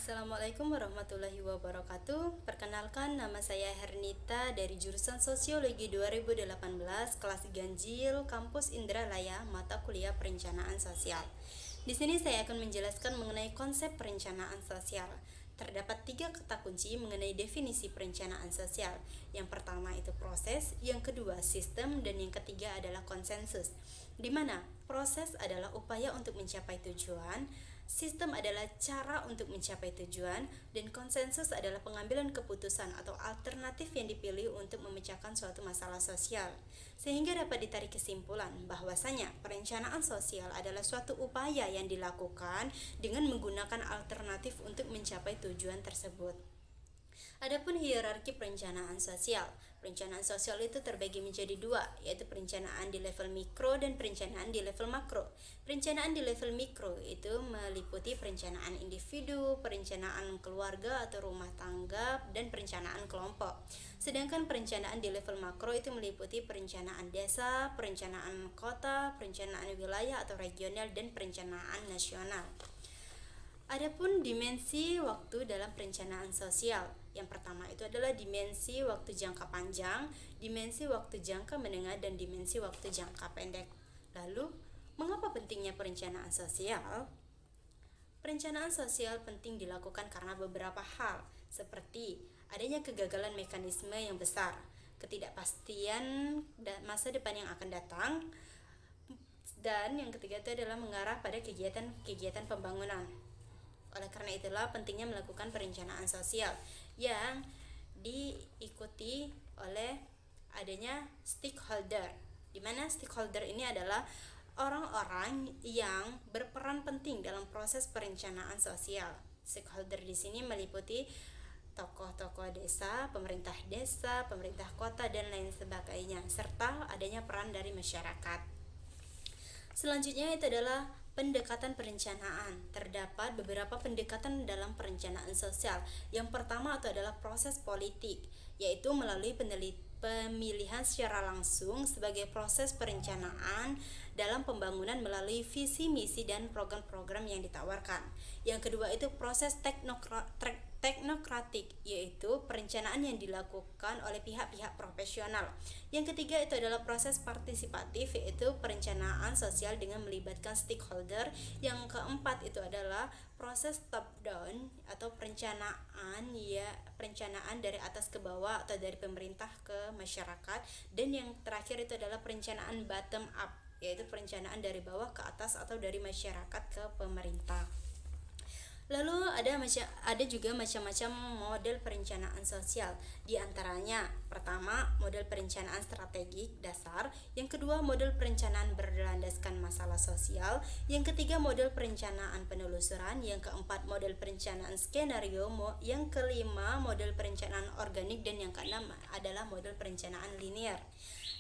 Assalamualaikum warahmatullahi wabarakatuh. Perkenalkan, nama saya Hernita dari jurusan Sosiologi 2018, kelas Ganjil, Kampus Indralaya, mata kuliah Perencanaan Sosial. Di sini saya akan menjelaskan mengenai konsep perencanaan sosial. Terdapat 3 kata kunci mengenai definisi perencanaan sosial. Yang pertama itu proses, yang kedua sistem, dan yang ketiga adalah konsensus. Di mana proses adalah upaya untuk mencapai tujuan, sistem adalah cara untuk mencapai tujuan, dan konsensus adalah pengambilan keputusan atau alternatif yang dipilih untuk memecahkan suatu masalah sosial. Sehingga dapat ditarik kesimpulan bahwasanya perencanaan sosial adalah suatu upaya yang dilakukan dengan menggunakan alternatif untuk mencapai tujuan tersebut. Adapun hierarki perencanaan sosial. Perencanaan sosial itu terbagi menjadi 2, yaitu perencanaan di level mikro dan perencanaan di level makro. Perencanaan di level mikro itu meliputi perencanaan individu, perencanaan keluarga atau rumah tangga, dan perencanaan kelompok. Sedangkan perencanaan di level makro itu meliputi perencanaan desa, perencanaan kota, perencanaan wilayah atau regional, dan perencanaan nasional. Adapun dimensi waktu dalam perencanaan sosial. Yang pertama itu adalah dimensi waktu jangka panjang, dimensi waktu jangka menengah, dan dimensi waktu jangka pendek. Lalu, mengapa pentingnya perencanaan sosial? Perencanaan sosial penting dilakukan karena beberapa hal, seperti adanya kegagalan mekanisme yang besar, ketidakpastian masa depan yang akan datang, dan yang ketiga itu adalah mengarah pada kegiatan pembangunan. Oleh karena itulah pentingnya melakukan perencanaan sosial yang diikuti oleh adanya stakeholder, di mana stakeholder ini adalah orang-orang yang berperan penting dalam proses perencanaan sosial. Stakeholder di sini meliputi tokoh-tokoh desa, pemerintah kota, dan lain sebagainya, serta adanya peran dari masyarakat. Selanjutnya itu adalah pendekatan perencanaan. Terdapat beberapa pendekatan dalam perencanaan sosial. Yang pertama itu adalah proses politik, yaitu melalui pemilihan secara langsung sebagai proses perencanaan dalam pembangunan melalui visi, misi, dan program-program yang ditawarkan. Yang kedua itu proses teknokratik, yaitu perencanaan yang dilakukan oleh pihak-pihak profesional. Yang ketiga itu adalah proses partisipatif, yaitu perencanaan sosial dengan melibatkan stakeholder. Yang keempat itu adalah proses top down atau perencanaan dari atas ke bawah atau dari pemerintah ke masyarakat. Dan yang terakhir itu adalah perencanaan bottom up, yaitu perencanaan dari bawah ke atas atau dari masyarakat ke pemerintah. Lalu ada juga macam-macam model perencanaan sosial. Di antaranya, pertama, model perencanaan strategik dasar, yang kedua, model perencanaan berlandaskan masalah sosial, yang ketiga, model perencanaan penelusuran, yang keempat, model perencanaan skenario, yang kelima, model perencanaan organik, dan yang keenam adalah model perencanaan linear.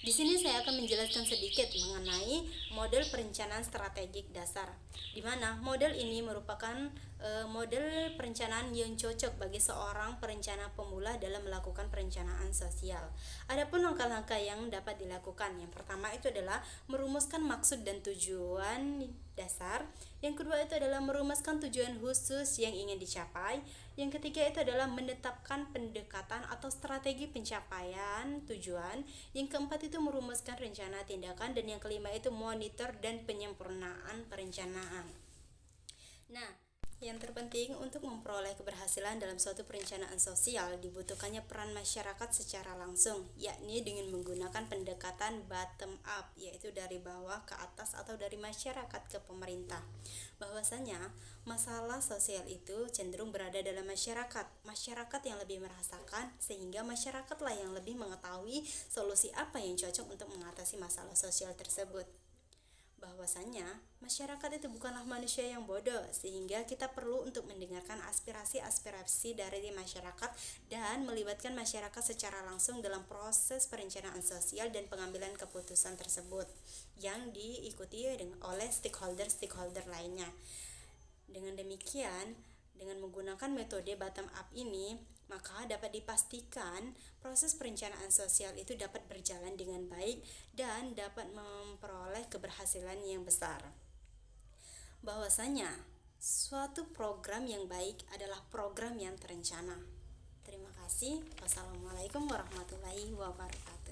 Di sini saya akan menjelaskan sedikit mengenai model perencanaan strategik dasar, di mana model ini merupakan model perencanaan yang cocok bagi seorang perencana pemula dalam melakukan perencanaan sosial. Adapun langkah-langkah yang dapat dilakukan, yang pertama itu adalah merumuskan maksud dan tujuan dasar. Yang kedua itu adalah merumuskan tujuan khusus yang ingin dicapai. Yang ketiga itu adalah menetapkan pendekatan atau strategi pencapaian tujuan. Yang keempat itu merumuskan rencana tindakan, dan yang kelima itu monitor dan penyempurnaan perencanaan. Nah, yang terpenting untuk memperoleh keberhasilan dalam suatu perencanaan sosial dibutuhkannya peran masyarakat secara langsung, yakni dengan menggunakan pendekatan bottom up, yaitu dari bawah ke atas atau dari masyarakat ke pemerintah. Bahwasanya masalah sosial itu cenderung berada dalam masyarakat yang lebih merasakan, sehingga masyarakatlah yang lebih mengetahui solusi apa yang cocok untuk mengatasi masalah sosial tersebut. Bahwasanya masyarakat itu bukanlah manusia yang bodoh, sehingga kita perlu untuk mendengarkan aspirasi dari masyarakat dan melibatkan masyarakat secara langsung dalam proses perencanaan sosial dan pengambilan keputusan tersebut yang diikuti oleh stakeholder lainnya. Dengan demikian, dengan menggunakan metode bottom up ini, maka dapat dipastikan proses perencanaan sosial itu dapat berjalan dengan baik dan dapat memperoleh keberhasilan yang besar. Bahwasanya Suatu program yang baik adalah program yang terencana. Terima kasih. Wassalamualaikum warahmatullahi wabarakatuh.